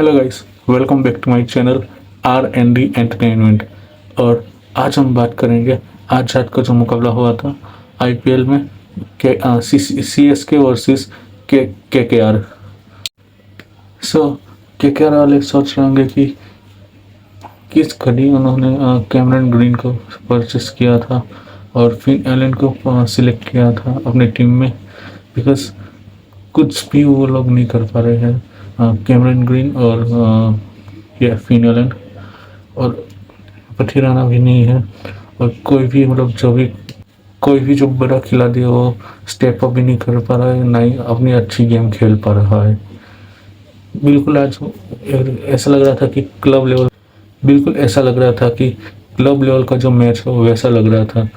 Hello guys, welcome back to my channel R N D entertainment. और आज हम बात करेंगे आज रात का जो मुकाबला हुआ था आईपीएल में सी एस के वर्सेस के आर। सो के आर वाले सोच रहे होंगे कि किस घड़ी उन्होंने कैमरन ग्रीन को परचेस किया था और फिन एलन को सिलेक्ट किया था अपनी टीम में, बिकॉज कुछ भी वो लोग नहीं कर पा रहे हैं। कैमरन ग्रीन और या फिन एलन और पथिराना भी नहीं है, और कोई भी जो बड़ा खिलाड़ी है वो स्टेप अप भी नहीं कर पा रहा है, ना ही अपनी अच्छी गेम खेल पा रहा है। बिल्कुल आज ऐसा लग रहा था कि ऐसा लग रहा था कि क्लब लेवल का जो मैच है वैसा लग रहा था।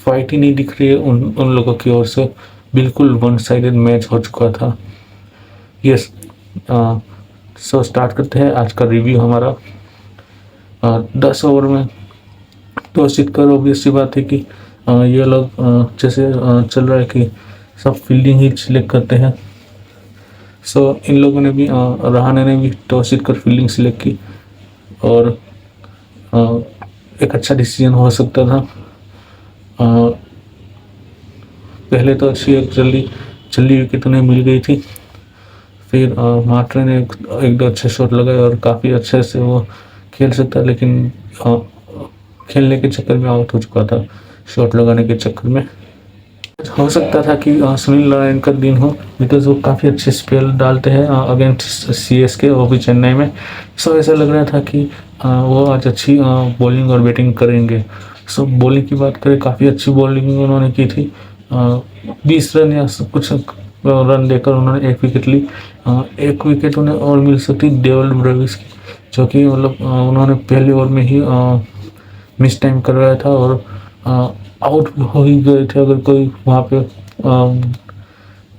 फाइट ही नहीं दिख रही है उन लोगों की ओर से, बिल्कुल वन साइडेड मैच हो चुका था। यस, सो स्टार्ट करते हैं आज का रिव्यू हमारा। 10 ओवर में तो जीतकर ऑब्वियस सी बात है कि ये लोग जैसे चल रहा है कि सब फील्डिंग ही सिलेक्ट करते हैं। सो इन लोगों ने भी रहाणे ने भी टॉस जीतकर फील्डिंग सिलेक्ट की और एक अच्छा डिसीजन हो सकता था। पहले तो अच्छी एक जल्दी विकेट उन्हें मिल गई थी, फिर मार्ट्रे ने एक दो अच्छे शॉट लगाए और काफ़ी अच्छे से वो खेल सकता, लेकिन खेलने के चक्कर में आउट हो चुका था, शॉट लगाने के चक्कर में। हो सकता था कि सुनील नारायण का दिन हो, बिकॉज वो काफ़ी अच्छे स्पेल डालते हैं अगेंस्ट सीएसके, वो भी चेन्नई में। सो ऐसा लग रहा था कि वो आज अच्छी बॉलिंग और बैटिंग करेंगे। सो बॉलिंग की बात करें, काफ़ी अच्छी बॉलिंग उन्होंने की थी। 20 रन या कुछ रन देकर उन्होंने एक विकेट ली। एक विकेट उन्हें और मिल सकती डेविड ब्रेविस की, जो कि मतलब उन्होंने पहले ओवर में ही मिस टाइम करवाया था और आउट हो ही गए थे अगर कोई वहाँ पे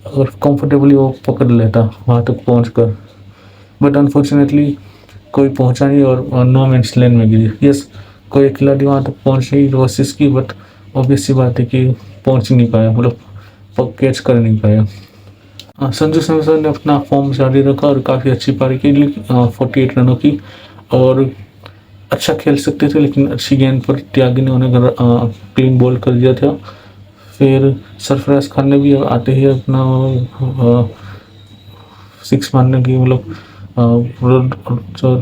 अगर कंफर्टेबली वो पकड़ लेता वहाँ तक पहुँचकर। बट अनफॉर्चुनेटली कोई पहुँचा नहीं और नो मैंस लैंड में गिरी। यस, कोई खिलाड़ी वहाँ तक पहुँच ही कोशिश की, बट ऑब्वियस सी बात है कि पहुँच नहीं पाया, मतलब कैच कर नहीं पाया। संजू सैमसन ने अपना फॉर्म जारी रखा और काफ़ी अच्छी पारी की 48 रनों की, और अच्छा खेल सकते थे, लेकिन अच्छी गेंद पर त्यागी ने उन्हें क्लीन बॉल कर दिया था। फिर सरफराज खान ने भी आते ही अपना 6 मारने की जो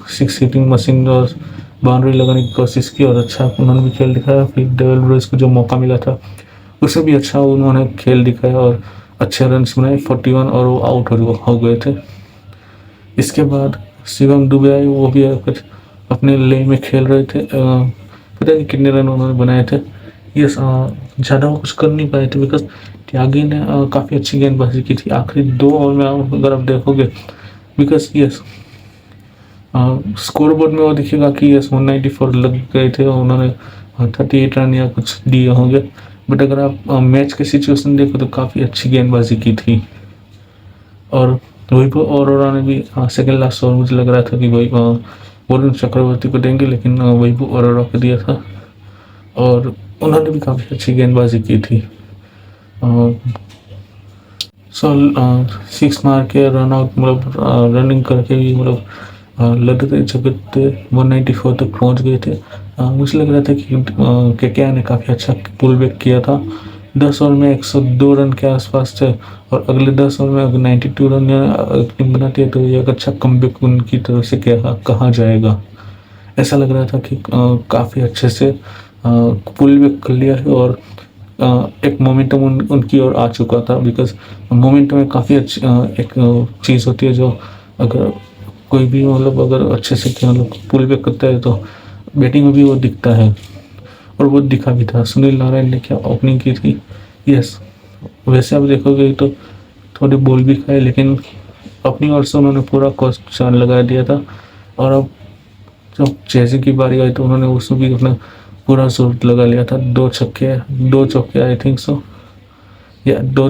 6 हिटिंग मशीन और बाउंड्री लगाने की कोशिश की और अच्छा उन्होंने भी खेल दिखाया। फिर डेविड ब्रेविस को जो मौका मिला था उससे भी अच्छा उन्होंने खेल दिखाया और अच्छे रन बनाए 41, और वो आउट हो गए थे। इसके बाद शिवम दुबे आए, वो भी कुछ अपने लेन में खेल रहे थे। पता नहीं कितने रन उन्होंने बनाए थे। यस, ज़्यादा वो कुछ कर नहीं पाए थे, बिकॉज त्यागी ने काफ़ी अच्छी गेंदबाजी की थी आखिरी 2 ओवर में, अगर आप देखोगे। बिकॉज यस, स्कोर बोर्ड में वो दिखेगा कि यस 194 लग गए थे, उन्होंने 38 रन या कुछ दिए होंगे, बट अगर आप मैच की सिचुएशन देखो तो काफ़ी अच्छी गेंदबाजी की थी। और वैभव अरोड़ा ने भी सेकेंड लास्ट ओवर मुझे लग रहा था कि वरुण चक्रवर्ती को देंगे, लेकिन वैभव अरोड़ा को दिया था और उन्होंने भी काफ़ी अच्छी गेंदबाजी की थी। सो 6 मार के रन आउट, मतलब रनिंग करके भी, मतलब लड़ते झगड़ते 194 तक पहुंच गए थे। मुझे लग रहा था कि के ने काफ़ी अच्छा पुल बैक किया था। 10 ओवर में 102 रन के आसपास थे, और अगले 10 ओवर में अगर 92 रन टीम बनाती है तो ये एक अच्छा कमबैक उनकी तरफ से कहा जाएगा। ऐसा लग रहा था कि काफ़ी अच्छे से पुल बैक कर लिया है और एक मोमेंटम उनकी ओर आ चुका था। बिकॉज मोमेंटम में काफ़ी अच्छी एक चीज़ होती है, जो अगर कोई भी मतलब अगर अच्छे से मतलब पुल बैक करता है तो बैटिंग में भी वो दिखता है, और वो दिखा भी था। सुनील नारायण ने क्या ओपनिंग की थी। यस, वैसे आप देखोगे तो थोड़े बॉल भी खाए, लेकिन अपनी ओर से उन्होंने पूरा क्वेश्चन लगा दिया था। और अब जब चेसी की बारी आई तो उन्होंने उसमें भी अपना पूरा जोर लगा लिया था। 2 चौके आई थिंक सो, या 2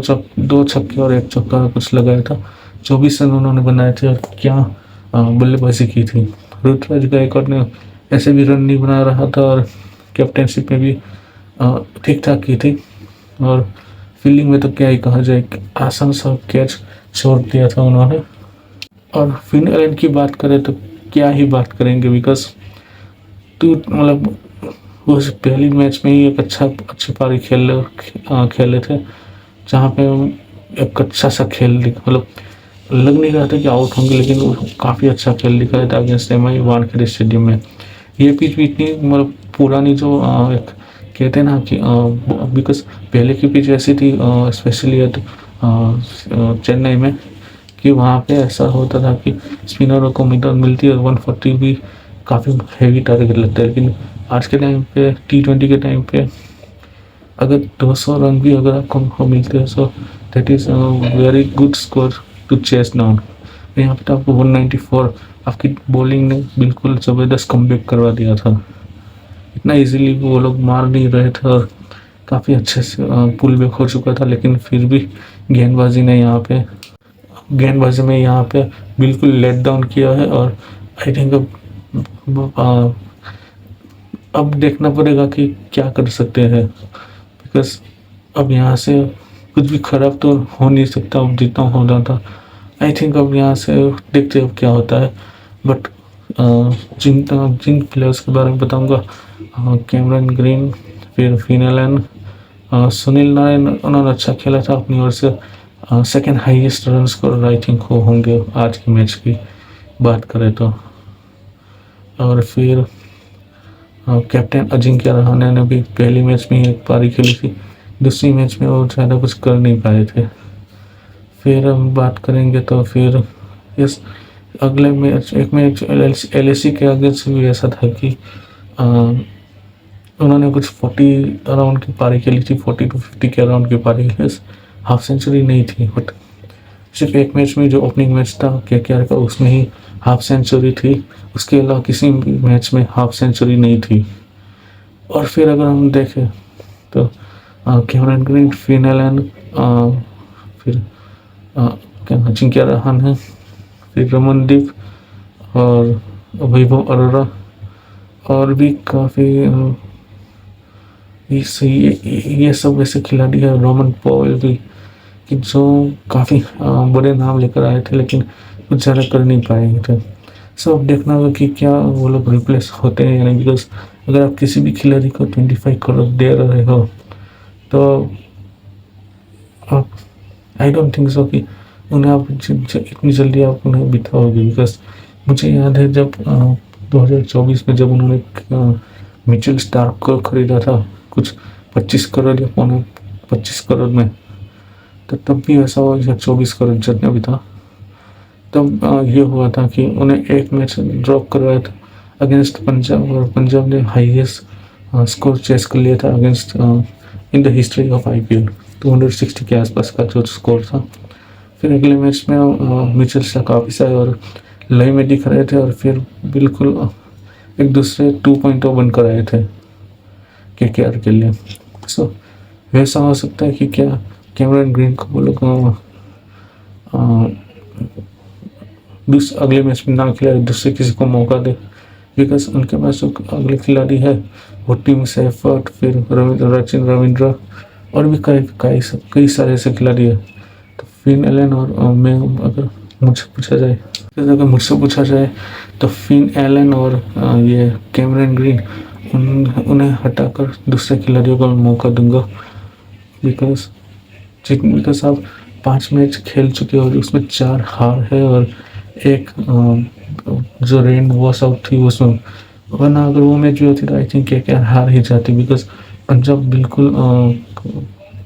छक्के और 1 चौका कुछ लगाया था। 24 रन उन्होंने बनाए थे, और क्या बल्लेबाजी की थी। ऋतुराज गायकवाड़ ने ऐसे भी रन नहीं बना रहा था, और कैप्टनशिप में भी ठीक ठाक की थी, और फील्डिंग में तो क्या ही कहा जाए, आसान सा कैच छोड़ दिया था उन्होंने। और फिन एलन की बात करें तो क्या ही बात करेंगे, बिकॉज तो मतलब वो पहली मैच में ही एक अच्छी पारी खेले थे, जहाँ पे एक अच्छा सा खेल मतलब लग नहीं रहा था कि आउट होंगे, लेकिन वो काफ़ी अच्छा खेल दिखाया था अगेंस्ट एम आई वानखेड़े स्टेडियम में। ये पिच भी इतनी मतलब पुरानी जो एक कहते हैं ना कि बिकॉज पहले की पिच ऐसी थी, स्पेशली चेन्नई में, कि वहाँ पे ऐसा होता था कि स्पिनरों को मिलती है 140 भी काफ़ी हैवी टारगेट लगता है। लेकिन आज के टाइम पे T20 के टाइम पे अगर 200 रन भी अगर आपको मिलते हैं, so that is very good score to chase down. यहाँ पे तो आपको 194 आपकी बॉलिंग ने बिल्कुल ज़बरदस्त कमबैक करवा दिया था। इतना इजीली वो लोग मार नहीं रहे थे और काफ़ी अच्छे से पुल बैक हो चुका था, लेकिन फिर भी गेंदबाजी में यहाँ पे बिल्कुल लेट डाउन किया है। और आई थिंक अब देखना पड़ेगा कि क्या कर सकते हैं, बिकॉज अब यहाँ से कुछ भी खराब तो हो नहीं सकता, अब जितना हो रहा था। आई थिंक अब यहाँ से देखते हैं अब क्या होता है। बट जिन प्लेयर्स के बारे में बताऊंगा, कैमरन ग्रीन, फिर फिन एलन, सुनील नारायण, उन्होंने अच्छा खेला था अपनी ओर से। Second highest run score I think वो होंगे आज के मैच की बात करें तो। और फिर कैप्टन अजिंक्य रहाणे ने भी पहली मैच में ही एक पारी खेली थी, दूसरी मैच में वो ज़्यादा कुछ कर नहीं पाए थे। फिर हम बात करेंगे तो फिर इस अगले मैच एक मैच LAC के आगे से भी ऐसा था कि उन्होंने कुछ 40 अराउंड की पारी खेली थी, 40 to 50 के अराउंड की पारी खेली, हाफ सेंचुरी नहीं थी। बट सिर्फ एक मैच में जो ओपनिंग मैच था KKR का, उसमें ही हाफ सेंचुरी थी, उसके अलावा किसी भी मैच में हाफ सेंचुरी नहीं थी। और फिर अगर हम देखें तो कैमरन ग्रीन, फिन एलन, फिर अजिंक्य रहाणे, फिर रमनदीप और वैभव अरोड़ा, और भी काफ़ी ये सब ऐसे खिलाड़ी है, रोमन पॉवेल भी, कि जो काफ़ी बड़े नाम लेकर आए थे, लेकिन कुछ ज़्यादा कर नहीं पाए थे। सो अब देखना होगा कि क्या वो लोग रिप्लेस होते हैं या नहीं, बिकॉज अगर आप किसी भी खिलाड़ी को 25 करोड़ दे रहे हो तो आप आई डोंट थिंक सो कि उन्हें आप इतनी जल्दी आप उन्हें बिताओगे। बिकॉज मुझे याद है जब 2024 में जब उन्होंने मिचेल स्टार्क को खरीदा था कुछ 25 करोड़ या 25 करोड़ में, तो तब भी ऐसा हुआ जब 24 करोड़ जितना भी था, तब ये हुआ था कि उन्हें एक मैच ड्रॉप करवाया था अगेंस्ट पंजाब, और पंजाब ने हाईएस्ट स्कोर चेस कर लिया था against in the history of IPL, 260 के आसपास का जो स्कोर था। फिर अगले मैच में मिचेल स्टार्क वापिस आए और लय में दिख रहे थे, और फिर बिल्कुल एक दूसरे 2.0 बनकर आए थे KKR के लिए। सो वैसा हो सकता है कि क्या कैमरन ग्रीन को वो लोग अगले मैच में ना खिलाए, दूसरे किसी को मौका दे, बिकॉज उनके पास जो अगले खिलाड़ी है वो टीम सेफर्ट, फिर रचिन रविंद्र, और भी कई सारे ऐसे खिलाड़ी है। तो फिन एलन और मैं अगर मुझसे पूछा जाए तो फिन एलन और ये कैमरन ग्रीन, उन्हें हटाकर दूसरे खिलाड़ियों को मौका दूंगा, बिकॉज आप 5 मैच खेल चुके हो और उसमें 4 हार है और एक जो रेन वॉश आउट थी उसमें, वरना अगर वो मैच भी होती तो आई थिंक KKR हार ही जाती, बिकॉज पंजाब बिल्कुल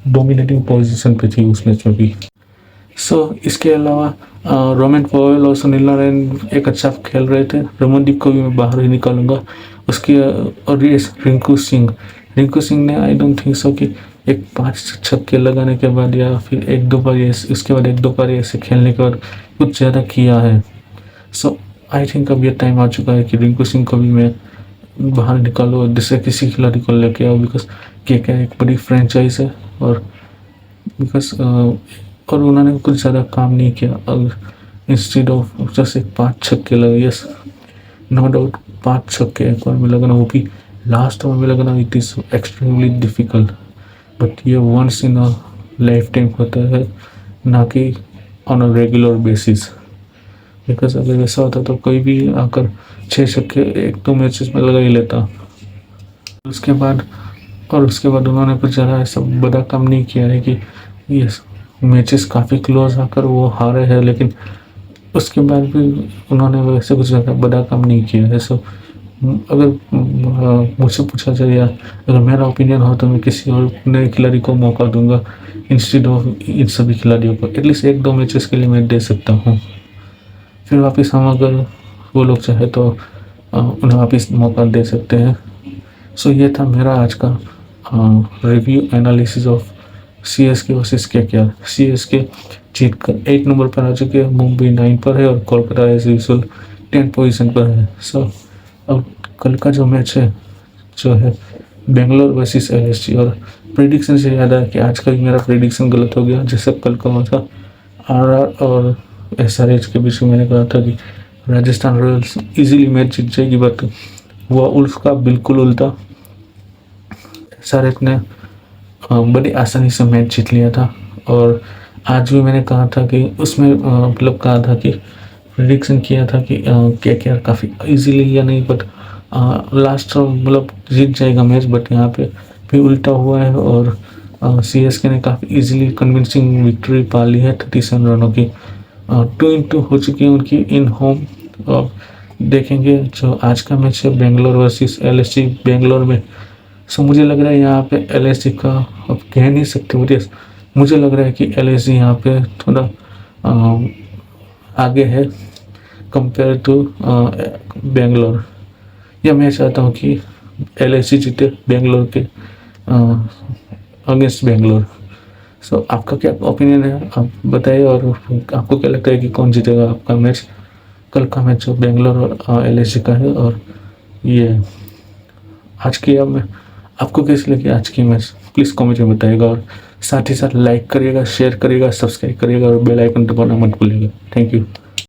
डोमिनेटिंग पोजीशन पे थी उस मैच में भी। सो इसके अलावा रोमन पॉवेल और सुनील नारायण एक अच्छा खेल रहे थे। रमनदीप को भी मैं बाहर ही निकालूंगा। उसकी और ये रिंकू सिंह ने आई डोंट थिंक सो कि एक 5 छक्के लगाने के बाद या फिर 1-2 बार उसके बाद 1-2 बार ऐसे खेलने के बाद कुछ ज़्यादा किया है। सो आई थिंक अब ये टाइम आ चुका है कि रिंकू सिंह को भी मैं बाहर निकालूँ और दूसरे किसी खिलाड़ी को लेके आओ, बिकॉज KKR एक बड़ी फ्रेंचाइज है और बिकॉज और उन्होंने कुछ ज़्यादा काम नहीं किया। अगर इंस्टेड ऑफ जस्ट एक 5 छक्के लगे, यस नो डाउट 5 छक्के एक बार में लगाना, वो भी लास्ट ओवर में लगाना, it is extremely difficult, but ये once in a life time होता है, ना कि on a regular basis. Because अगर ऐसा होता तो कोई भी आकर 6 छक्के 1-2 मैचेस में लगा ही लेता। उसके बाद उन्होंने कुछ ज़्यादा ऐसा बड़ा काम नहीं किया है कि ये मैचेस काफ़ी क्लोज आकर वो हारे हैं, लेकिन उसके बाद भी उन्होंने वैसे कुछ ज़्यादा बड़ा काम नहीं किया है। सो अगर मुझसे पूछा जाए या अगर मेरा ओपिनियन हो तो मैं किसी और नए खिलाड़ी को मौका दूंगा इंस्टेड ऑफ इन सभी खिलाड़ियों को। एटलीस्ट 1-2 मैचेस के लिए मैं दे सकता हूँ, फिर वापस हम अगर वो लोग चाहे तो उन्हें वापस मौका दे सकते हैं। सो ये था मेरा आज का review analysis of CSK versus KKR। CSK जीत कर 8 नंबर पर आ चुके हैं, मुंबई 9 पर है और कोलकाता एज यूजुअल 10 पोजीशन पर है। सो अब कल का जो मैच है जो है बेंगलोर वर्सेस LSG, और प्रेडिक्शन से याद आया कि आज का भी मेरा प्रेडिक्शन गलत हो गया। जैसे कल का हुआ था RR और SRH के बीच में, मैंने कहा था कि राजस्थान रॉयल्स इजीली मैच जीत जाएगी, बट हुआ उसका बिल्कुल उल्टा। SRH ने बड़ी आसानी से मैच जीत लिया था। और आज भी मैंने कहा था कि उसमें मतलब कहा था कि प्रेडिक्शन किया था कि KKR काफ़ी इजीली या नहीं, बट लास्ट मतलब जीत जाएगा मैच, बट यहाँ पे भी उल्टा हुआ है और CSK ने काफ़ी इजीली कन्विंसिंग विक्ट्री पा ली है 37 रनों की। 2-2 हो चुकी है उनकी इन होम। और देखेंगे जो आज का मैच है बेंगलोर वर्सेस LSG बेंगलोर में। सो मुझे लग रहा है यहाँ पे LSG का, अब कह नहीं सकते, मुझे लग रहा है कि LSG यहाँ पे थोड़ा आगे है कंपेयर टू बेंगलोर। या मैं चाहता हूँ कि LSG जीते बेंगलोर के अगेंस्ट बेंगलोर। सो आपका क्या ओपिनियन है आप बताइए, और आपको क्या लगता है कि कौन जीतेगा आपका मैच, कल का मैच जो बेंगलोर और LSG का है। और ये आज की अब आपको कैसी लगी आज की मैच, प्लीज़ कमेंट में बताइएगा, और साथ ही साथ लाइक करिएगा, शेयर करिएगा, सब्सक्राइब करिएगा और बेल आइकन दबाना मत भूलिएगा। Thank you.